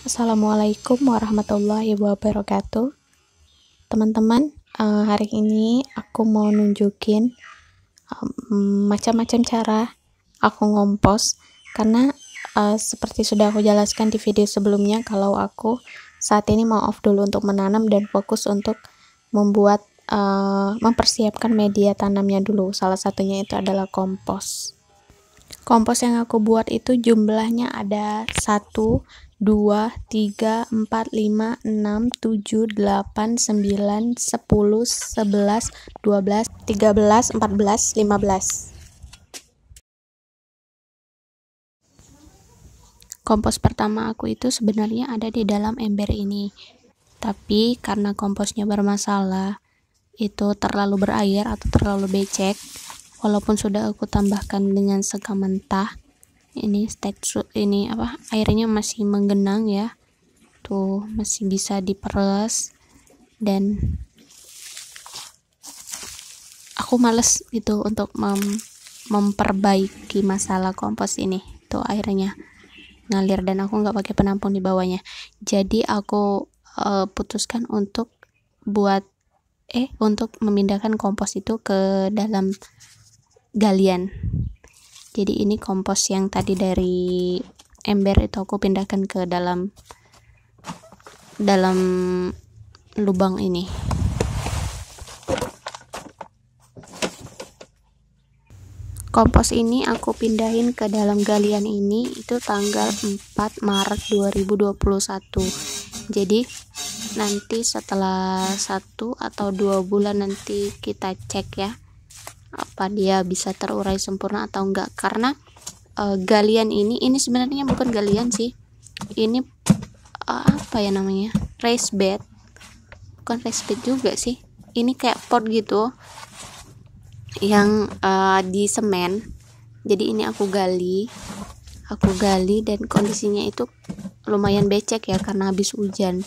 Assalamualaikum warahmatullahi wabarakatuh. Teman-teman, hari ini aku mau nunjukin macam-macam cara aku ngompos, karena seperti sudah aku jelaskan di video sebelumnya, kalau aku saat ini mau off dulu untuk menanam dan fokus untuk mempersiapkan media tanamnya dulu. Salah satunya itu adalah kompos. Kompos yang aku buat itu jumlahnya ada 1, 2, 3, 4, 5, 6, 7, 8, 9, 10, 11, 12, 13, 14, 15. Kompos pertama aku itu sebenarnya ada di dalam ember ini. Tapi karena komposnya bermasalah, itu terlalu berair atau terlalu becek, walaupun sudah aku tambahkan dengan sekam mentah, ini airnya masih menggenang ya, tuh masih bisa diperes, dan aku males gitu untuk memperbaiki masalah kompos ini. Tuh airnya ngalir dan aku nggak pakai penampung di bawahnya, jadi aku putuskan untuk memindahkan kompos itu ke dalam galian. Jadi ini kompos yang tadi dari ember itu aku pindahkan ke dalam lubang ini. Kompos ini aku pindahin ke dalam galian ini itu tanggal 4 Maret 2021. Jadi nanti setelah 1 atau 2 bulan nanti kita cek ya, apa dia bisa terurai sempurna atau enggak. Karena galian ini sebenarnya bukan galian sih, ini raised bed. Bukan raised bed juga sih, ini kayak pot gitu yang di semen. Jadi ini aku gali dan kondisinya itu lumayan becek ya karena habis hujan.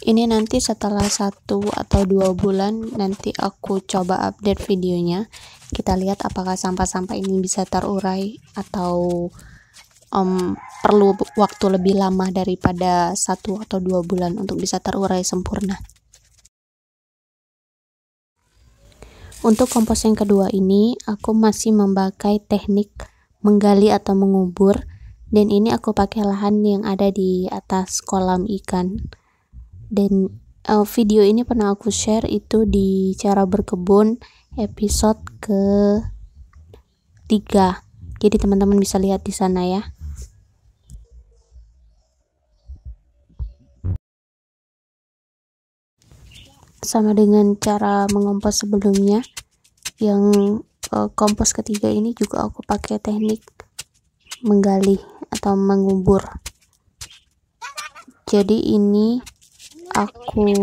Ini nanti setelah 1 atau 2 bulan nanti aku coba update videonya. Kita lihat apakah sampah-sampah ini bisa terurai atau perlu waktu lebih lama daripada 1 atau 2 bulan untuk bisa terurai sempurna. Untuk kompos yang kedua ini aku masih memakai teknik menggali atau mengubur, dan ini aku pakai lahan yang ada di atas kolam ikan. Dan video ini pernah aku share itu di cara berkebun episode ke-3. Jadi teman-teman bisa lihat di sana ya. Sama dengan cara mengompos sebelumnya, yang kompos ketiga ini juga aku pakai teknik menggali atau mengubur. Jadi ini aku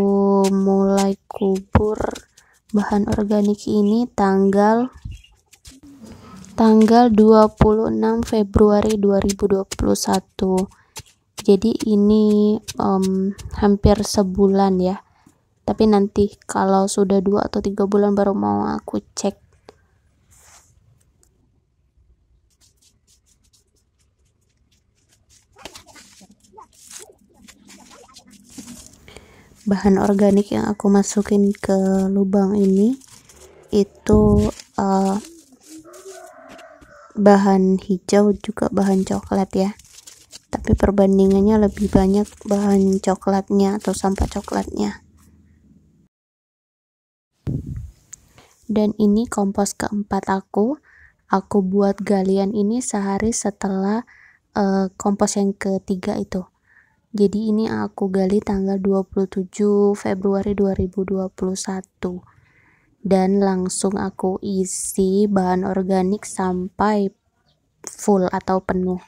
mulai kubur bahan organik ini tanggal 26 Februari 2021. Jadi ini hampir sebulan ya. Tapi nanti kalau sudah 2 atau 3 bulan baru mau aku cek. Bahan organik yang aku masukin ke lubang ini itu bahan hijau juga bahan coklat ya, tapi perbandingannya lebih banyak bahan coklatnya atau sampah coklatnya. Dan ini kompos keempat aku buat galian ini sehari setelah kompos yang ketiga itu. Jadi ini aku gali tanggal 27 Februari 2021 dan langsung aku isi bahan organik sampai full atau penuh.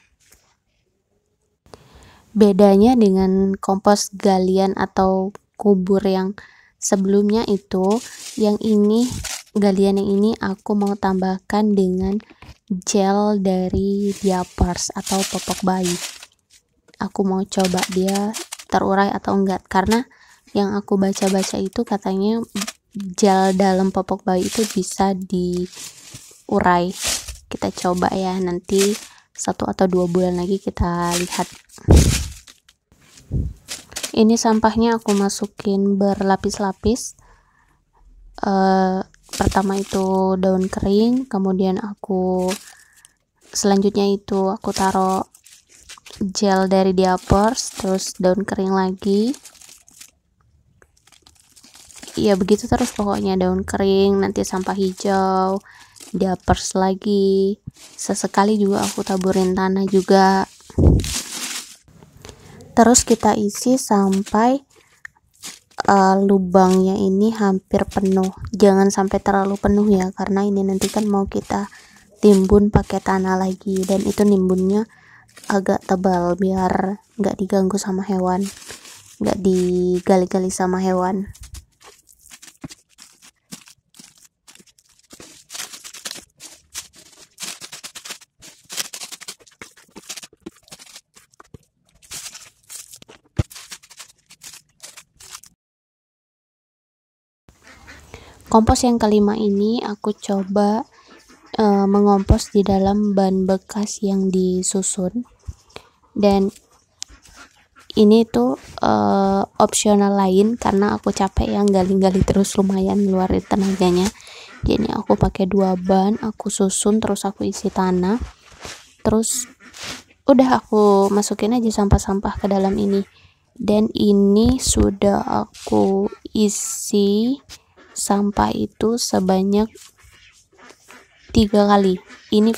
Bedanya dengan kompos galian atau kubur yang sebelumnya itu, yang ini galian yang ini aku mau tambahkan dengan gel dari diapers atau popok bayi. Aku mau coba dia terurai atau enggak, karena yang aku baca-baca itu katanya gel dalam popok bayi itu bisa diurai. Kita coba ya, nanti 1 atau 2 bulan lagi kita lihat. Ini sampahnya aku masukin berlapis-lapis. Pertama itu daun kering, kemudian selanjutnya itu aku taruh gel dari Diapers, terus daun kering lagi. Ya begitu terus pokoknya, daun kering, nanti sampah hijau, Diapers lagi. Sesekali juga aku taburin tanah juga. Terus kita isi sampai lubangnya ini hampir penuh. Jangan sampai terlalu penuh ya, karena ini nanti kan mau kita timbun pakai tanah lagi, dan itu nimbunnya agak tebal biar nggak diganggu sama hewan, nggak digali-gali sama hewan. Kompos yang kelima ini aku coba mengompos di dalam ban bekas yang disusun, dan ini tuh opsional lain karena aku capek yang gali-gali terus, lumayan ngeluarin tenaganya. Jadi aku pakai 2 ban, aku susun, terus aku isi tanah, terus udah aku masukin aja sampah-sampah ke dalam ini. Dan ini sudah aku isi sampah itu sebanyak 3 kali. Ini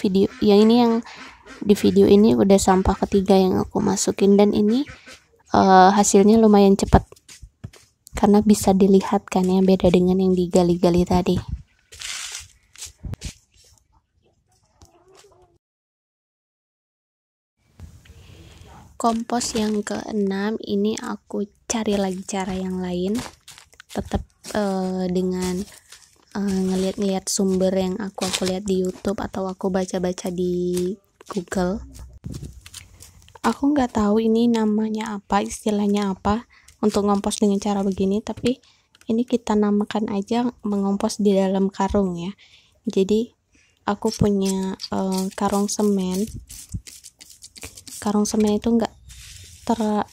yang di video ini udah sampah ketiga yang aku masukin, dan ini hasilnya lumayan cepat karena bisa dilihat kan ya, beda dengan yang digali-gali tadi. Kompos yang keenam ini aku cari lagi cara yang lain, tetap dengan ngeliat-ngeliat sumber yang aku lihat di YouTube atau aku baca-baca di Google. Aku nggak tahu ini namanya apa, istilahnya apa untuk ngompos dengan cara begini, tapi ini kita namakan aja mengompos di dalam karung ya. Jadi aku punya karung semen. Karung semen itu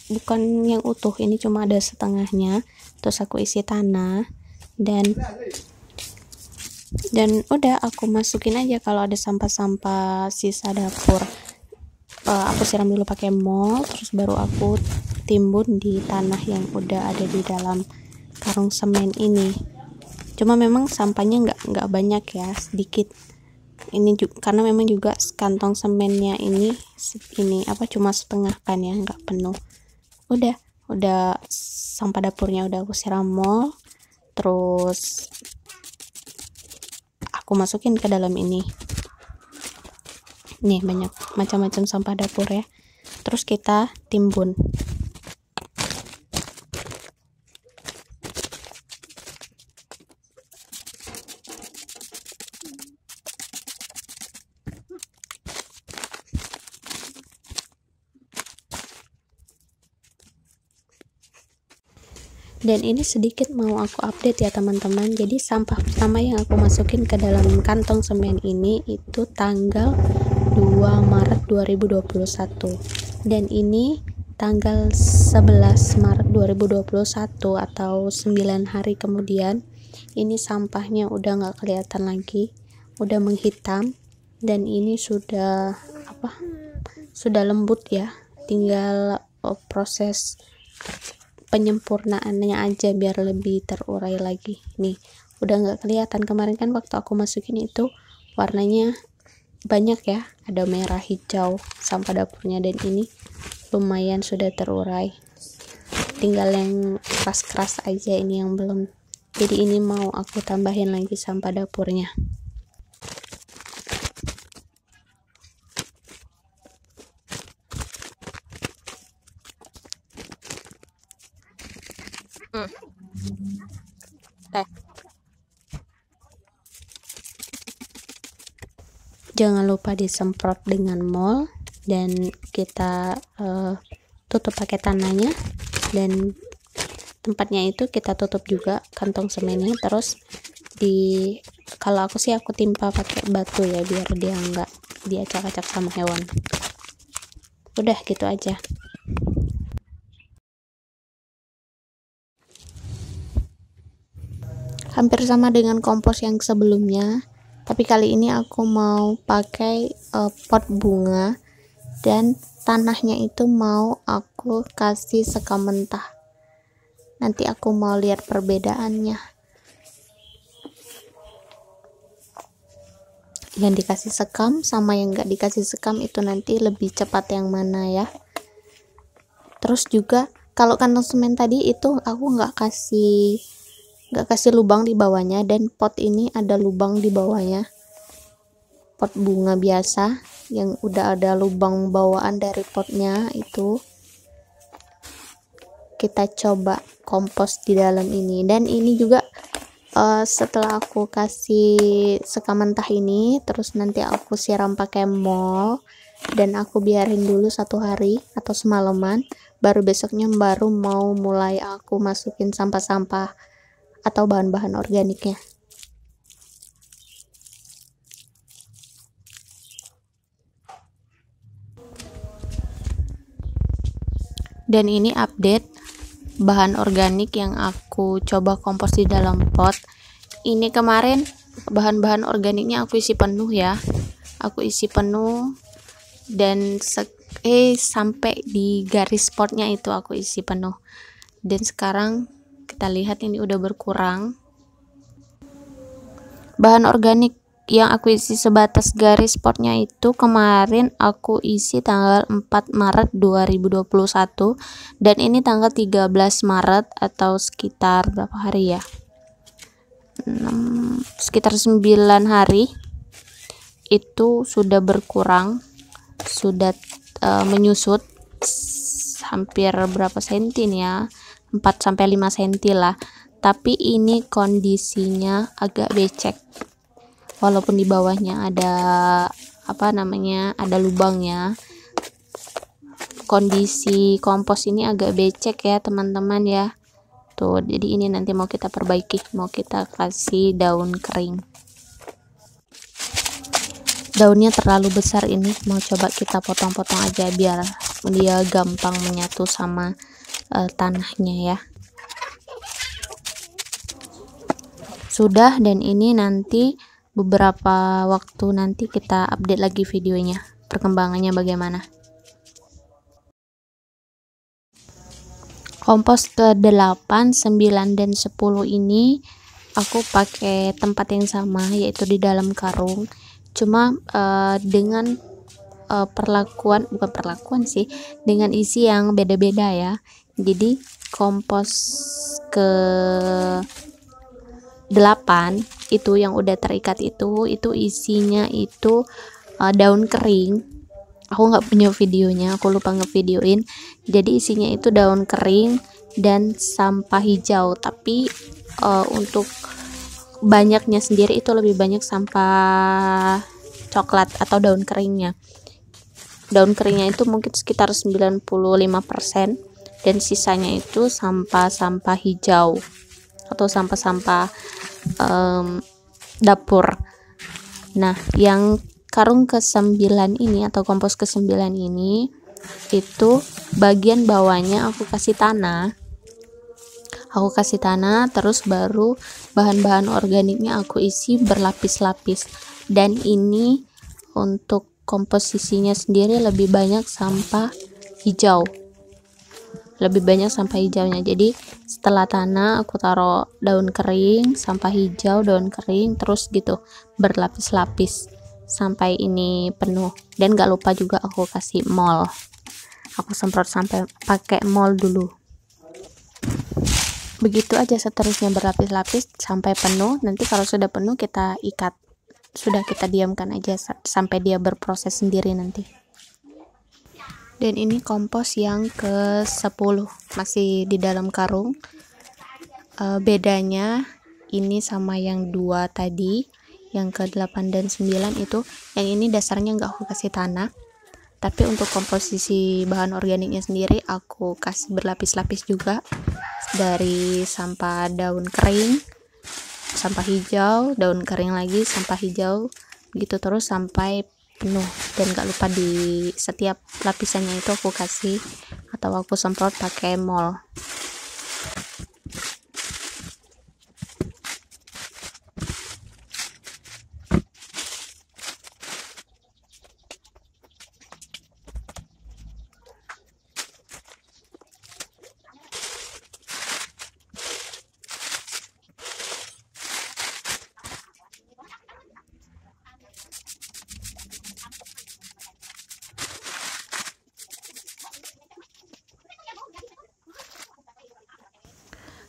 bukan yang utuh, ini cuma ada setengahnya. Terus aku isi tanah, dan udah aku masukin aja kalau ada sampah-sampah sisa dapur. Aku siram dulu pakai mol, terus baru aku timbun di tanah yang udah ada di dalam karung semen ini. Cuma memang sampahnya nggak banyak ya, sedikit. Ini juga karena memang juga kantong semennya ini cuma setengah kan ya, nggak penuh. Udah sampah dapurnya udah aku siram mol, terus aku masukin ke dalam ini. Nih banyak macam-macam sampah dapur ya. Terus kita timbun. Dan ini sedikit mau aku update ya teman-teman. Jadi sampah pertama yang aku masukin ke dalam kantong semen ini itu tanggal 2 Maret 2021, dan ini tanggal 11 Maret 2021 atau 9 hari kemudian ini sampahnya udah nggak kelihatan lagi, udah menghitam, dan ini sudah lembut ya, tinggal proses penyempurnaannya aja biar lebih terurai lagi. Nih udah nggak kelihatan. Kemarin kan waktu aku masukin itu warnanya banyak ya, ada merah, hijau sampah dapurnya, dan ini lumayan sudah terurai. Tinggal yang keras-keras aja ini yang belum. Jadi ini mau aku tambahin lagi sampah dapurnya. Jangan lupa disemprot dengan mol, dan kita tutup pakai tanahnya, dan tempatnya itu kita tutup juga kantong semennya, terus kalau aku sih aku timpa pakai batu ya, biar dia nggak diacak-acak sama hewan. Udah gitu aja. Hampir sama dengan kompos yang sebelumnya, tapi kali ini aku mau pakai pot bunga, dan tanahnya itu mau aku kasih sekam mentah. Nanti aku mau lihat perbedaannya. Yang dikasih sekam sama yang nggak dikasih sekam itu nanti lebih cepat yang mana ya. Terus juga kalau kantong semen tadi itu aku nggak kasih lubang di bawahnya, dan pot ini ada lubang di bawahnya. Pot bunga biasa yang udah ada lubang bawaan dari potnya itu kita coba kompos di dalam ini. Dan ini juga setelah aku kasih sekam mentah ini, terus nanti aku siram pakai mol, dan aku biarin dulu 1 hari atau semalaman, baru besoknya baru mau mulai aku masukin sampah-sampah atau bahan-bahan organiknya. Dan ini update bahan organik yang aku coba kompos di dalam pot. Ini kemarin bahan-bahan organiknya aku isi penuh ya, aku isi penuh, dan sampai di garis potnya itu aku isi penuh. Dan sekarang kita lihat ini udah berkurang. Bahan organik yang aku isi sebatas garis potnya itu kemarin aku isi tanggal 4 Maret 2021, dan ini tanggal 13 Maret atau sekitar berapa hari ya, sekitar 9 hari itu sudah berkurang, sudah menyusut hampir berapa senti nih ya, 4-5 senti lah. Tapi ini kondisinya agak becek, walaupun di bawahnya ada ada lubangnya. Kondisi kompos ini agak becek ya teman-teman ya. Tuh, jadi ini nanti mau kita perbaiki, mau kita kasih daun kering. Daunnya terlalu besar, ini mau coba kita potong-potong aja biar dia gampang menyatu sama tanahnya ya. Sudah, dan ini nanti beberapa waktu nanti kita update lagi videonya, perkembangannya bagaimana. Kompos ke 8, 9, dan 10 ini aku pakai tempat yang sama, yaitu di dalam karung, cuma dengan dengan isi yang beda-beda ya. Jadi kompos ke 8 itu yang udah terikat itu isinya itu daun kering. Aku nggak punya videonya, aku lupa ngevideoin. Jadi isinya itu daun kering dan sampah hijau, tapi untuk banyaknya sendiri itu lebih banyak sampah coklat atau daun keringnya. Daun keringnya itu mungkin sekitar 95%, dan sisanya itu sampah-sampah hijau atau sampah-sampah dapur. Nah, yang karung ke-9 ini atau kompos ke-9 ini itu bagian bawahnya aku kasih tanah. Terus baru bahan-bahan organiknya aku isi berlapis-lapis. Dan ini untuk komposisinya sendiri lebih banyak sampah hijau. Lebih banyak sampah hijaunya. Jadi setelah tanah aku taruh daun kering, sampah hijau, daun kering, terus gitu berlapis-lapis sampai ini penuh. Dan gak lupa juga aku kasih mol, aku semprot sampai pakai mol dulu. Begitu aja seterusnya, berlapis-lapis sampai penuh. Nanti kalau sudah penuh kita ikat, sudah kita diamkan aja sampai dia berproses sendiri nanti. Dan ini kompos yang ke-10 masih di dalam karung. Bedanya ini sama yang 2 tadi, yang ke-8 dan 9 itu, yang ini dasarnya nggak aku kasih tanah, tapi untuk komposisi bahan organiknya sendiri aku kasih berlapis-lapis juga dari sampah daun kering, sampah hijau, daun kering lagi, sampah hijau, gitu terus sampai penuh. Dan gak lupa di setiap lapisannya itu aku kasih atau aku semprot pakai mol.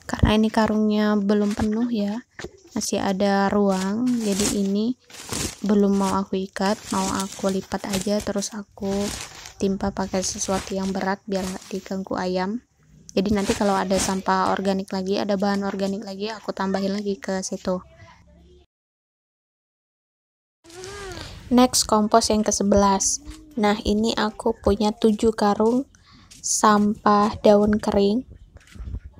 Karena ini karungnya belum penuh ya, masih ada ruang, jadi ini belum mau aku ikat, mau aku lipat aja terus aku timpa pakai sesuatu yang berat biar nggak diganggu ayam. Jadi nanti kalau ada sampah organik lagi, ada bahan organik lagi, aku tambahin lagi ke situ. Next, kompos yang ke-11. Nah, ini aku punya 7 karung sampah daun kering.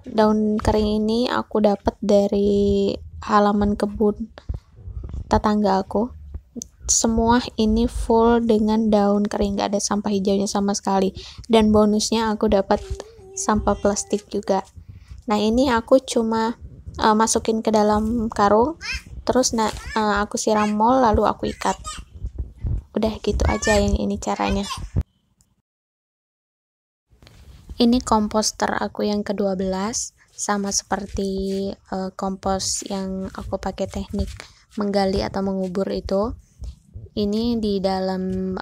Daun kering ini aku dapat dari halaman kebun tetangga aku. Semua ini full dengan daun kering, gak ada sampah hijaunya sama sekali. Dan bonusnya aku dapat sampah plastik juga. Nah, ini aku cuma masukin ke dalam karung, terus aku siram mol lalu aku ikat. Udah gitu aja, yang ini caranya. Ini komposter aku yang ke-12, sama seperti kompos yang aku pakai teknik menggali atau mengubur itu. Ini di dalam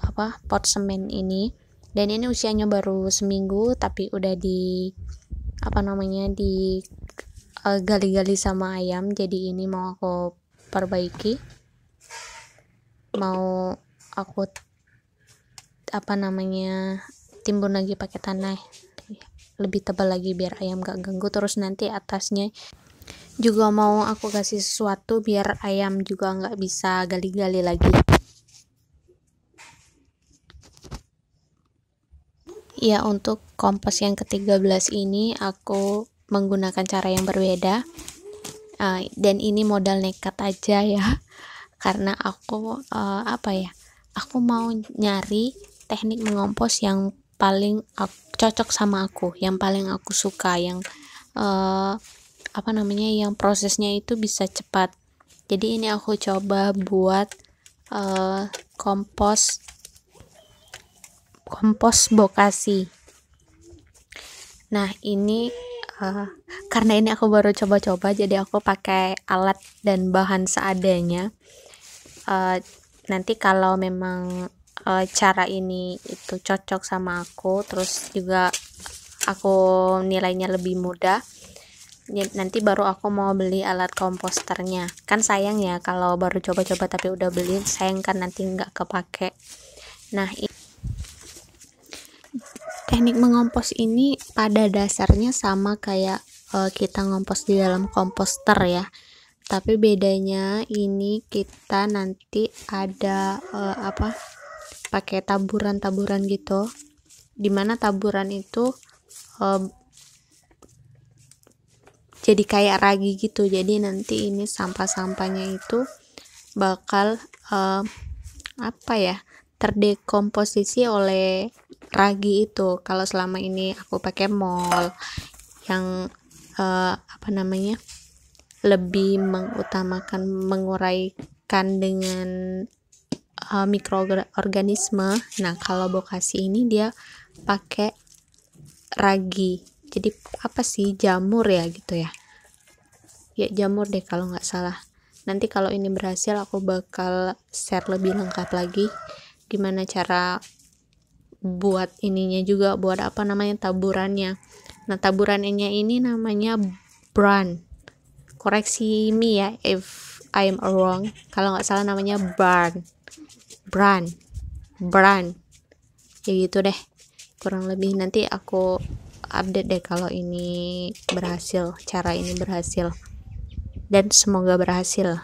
pot semen ini, dan ini usianya baru seminggu tapi udah di gali-gali sama ayam. Jadi ini mau aku perbaiki, mau aku timbun lagi pakai tanah lebih tebal lagi biar ayam gak ganggu. Terus nanti atasnya juga mau aku kasih sesuatu biar ayam juga nggak bisa gali-gali lagi. Ya, untuk kompos yang ke-13 ini aku menggunakan cara yang berbeda, dan ini modal nekat aja ya, karena aku aku mau nyari teknik mengompos yang paling cocok sama aku, yang paling aku suka, yang yang prosesnya itu bisa cepat. Jadi ini aku coba buat kompos bokasi. Nah, ini karena ini aku baru coba-coba, jadi aku pakai alat dan bahan seadanya. Nanti kalau memang cara ini itu cocok sama aku, terus juga aku nilainya lebih mudah, nanti baru aku mau beli alat komposternya. Kan sayang ya kalau baru coba-coba tapi udah beli, sayang kan nanti nggak kepake. Nah, teknik mengompos ini pada dasarnya sama kayak kita ngompos di dalam komposter ya, tapi bedanya ini kita nanti ada pakai taburan-taburan gitu, dimana taburan itu jadi kayak ragi gitu. Jadi nanti ini sampah-sampahnya itu bakal terdekomposisi oleh ragi itu. Kalau selama ini aku pakai mol yang lebih mengutamakan menguraikan dengan mikroorganisme. Nah, kalau bokasi ini dia pakai ragi, jadi jamur ya gitu ya, jamur deh kalau nggak salah. Nanti kalau ini berhasil aku bakal share lebih lengkap lagi gimana cara buat ininya juga, buat taburannya. Nah, taburannya ini namanya bran, koreksi me ya if I'm wrong, kalau nggak salah namanya bran ya gitu deh kurang lebih. Nanti aku update deh kalau ini berhasil, cara ini berhasil, dan semoga berhasil.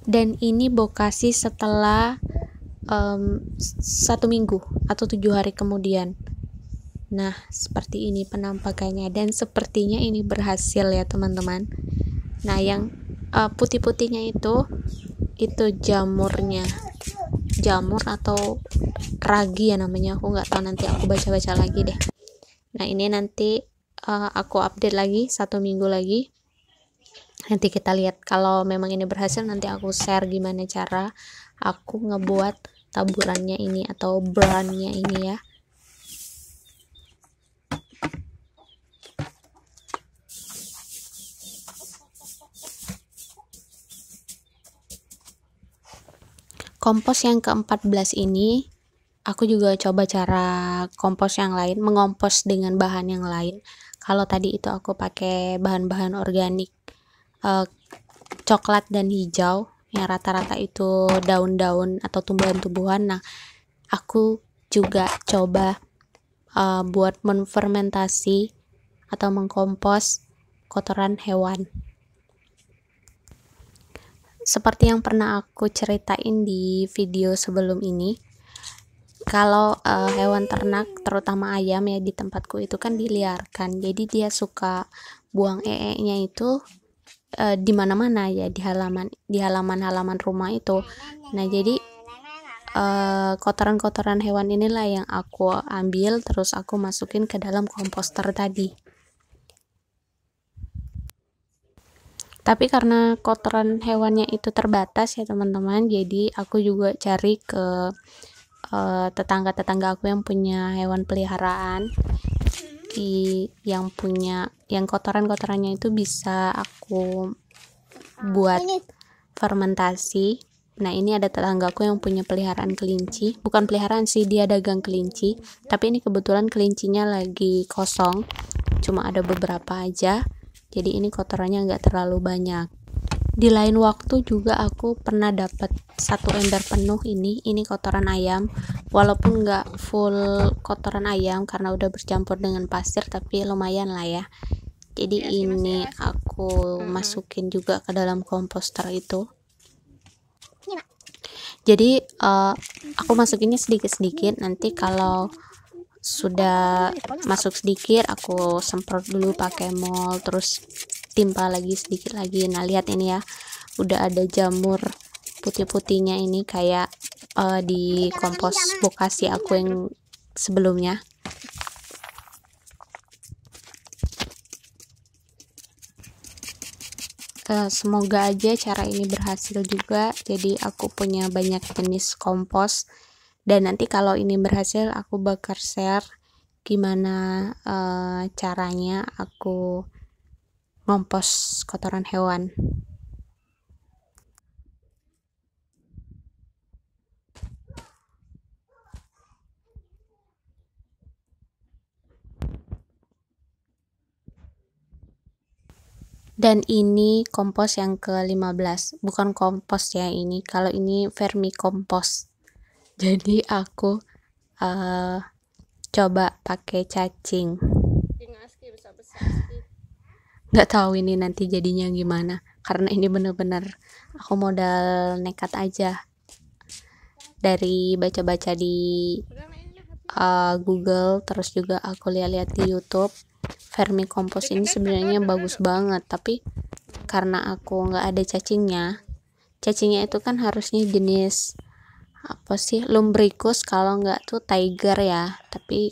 Dan ini bokasi setelah 1 minggu atau 7 hari kemudian. Nah, seperti ini penampakannya, dan sepertinya ini berhasil ya teman-teman. Nah, yang putih-putihnya itu jamur atau ragi ya namanya, aku nggak tahu, nanti aku baca-baca lagi deh. Nah, ini nanti aku update lagi 1 minggu lagi, nanti kita lihat. Kalau memang ini berhasil, nanti aku share gimana cara aku ngebuat taburannya ini atau brandnya ini ya. Kompos yang ke-14 ini aku juga coba cara kompos yang lain, mengompos dengan bahan yang lain. Kalau tadi itu aku pakai bahan-bahan organik, coklat dan hijau, yang rata-rata itu daun-daun atau tumbuhan-tumbuhan. Nah, aku juga coba buat menfermentasi atau mengkompos kotoran hewan. Seperti yang pernah aku ceritain di video sebelum ini, kalau hewan ternak, terutama ayam ya, di tempatku itu kan diliarkan, jadi dia suka buang nya itu di mana-mana ya, di halaman rumah itu. Nah, jadi kotoran-kotoran hewan inilah yang aku ambil, terus aku masukin ke dalam komposter tadi. Tapi karena kotoran hewannya itu terbatas ya teman-teman, jadi aku juga cari ke tetangga-tetangga aku yang punya hewan peliharaan, yang kotorannya itu bisa aku buat fermentasi. Nah, ini ada tetanggaku yang punya peliharaan kelinci, bukan peliharaan sih, dia dagang kelinci, tapi ini kebetulan kelincinya lagi kosong, cuma ada beberapa aja, jadi ini kotorannya nggak terlalu banyak. Di lain waktu juga aku pernah dapat 1 ember penuh ini kotoran ayam, walaupun nggak full kotoran ayam karena udah bercampur dengan pasir, tapi lumayan lah ya. Jadi ini aku masukin juga ke dalam komposter itu. Jadi aku masukinnya sedikit-sedikit, nanti kalau sudah masuk sedikit aku semprot dulu pakai mol, terus timpa lagi sedikit lagi. Nah, lihat ini ya, udah ada jamur putih-putihnya ini kayak di kompos bokasi aku yang sebelumnya. Semoga aja cara ini berhasil juga, jadi aku punya banyak jenis kompos, dan nanti kalau ini berhasil aku bakal share gimana caranya aku ngompos kotoran hewan. Dan ini kompos yang ke-15, bukan kompos ya ini, kalau ini vermikompos. Jadi aku coba pakai cacing. Nggak tahu ini nanti jadinya gimana, karena ini bener-bener aku modal nekat aja. Dari baca-baca di Google, terus juga aku lihat-lihat di YouTube, vermikompos ini sebenarnya bagus banget, tapi karena aku nggak ada cacingnya itu kan harusnya jenis apa sih, lumbricus, kalau nggak tuh tiger ya, tapi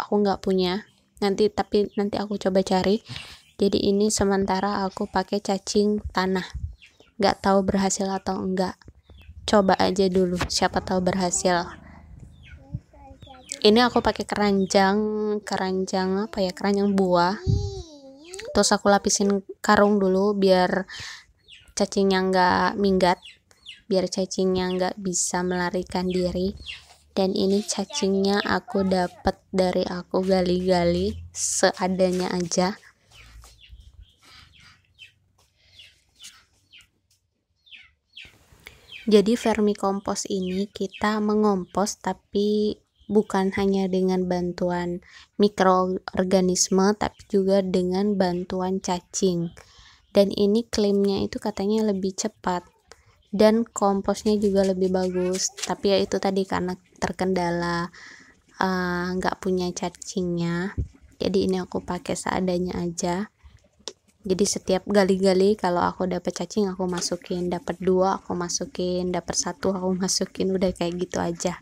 aku nggak punya. Nanti aku coba cari. Jadi ini sementara aku pakai cacing tanah, nggak tahu berhasil atau enggak, coba aja dulu, siapa tahu berhasil. Ini aku pakai keranjang apa ya, keranjang buah, terus aku lapisin karung dulu biar cacingnya nggak minggat, biar cacingnya nggak bisa melarikan diri. Dan ini cacingnya aku dapat dari aku gali-gali seadanya aja. Jadi vermikompos ini kita mengompos, tapi bukan hanya dengan bantuan mikroorganisme, tapi juga dengan bantuan cacing. Dan ini klaimnya itu katanya lebih cepat dan komposnya juga lebih bagus. Tapi ya itu tadi, karena terkendala nggak punya cacingnya, jadi ini aku pakai seadanya aja. Jadi setiap gali-gali kalau aku dapat cacing aku masukin, dapat 2 aku masukin, dapat 1 aku masukin, udah kayak gitu aja.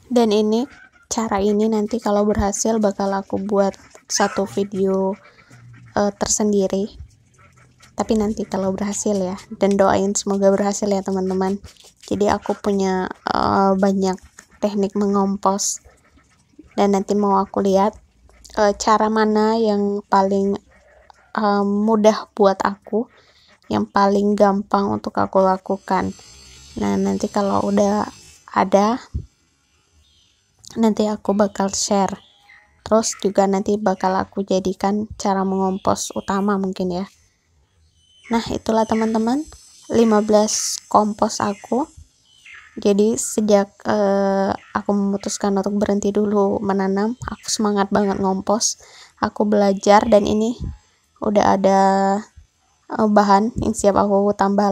Dan ini cara ini nanti kalau berhasil bakal aku buat satu video tersendiri, tapi nanti kalau berhasil ya, dan doain semoga berhasil ya teman-teman. Jadi aku punya banyak teknik mengompos, dan nanti mau aku lihat cara mana yang paling mudah buat aku, yang paling gampang untuk aku lakukan. Nah nanti kalau udah ada, nanti aku bakal share. Terus juga nanti bakal aku jadikan cara mengompos utama mungkin ya. Nah itulah teman-teman 15 kompos aku. Jadi sejak aku memutuskan untuk berhenti dulu menanam, aku semangat banget ngompos. Aku belajar, dan ini udah ada bahan yang siap aku tambah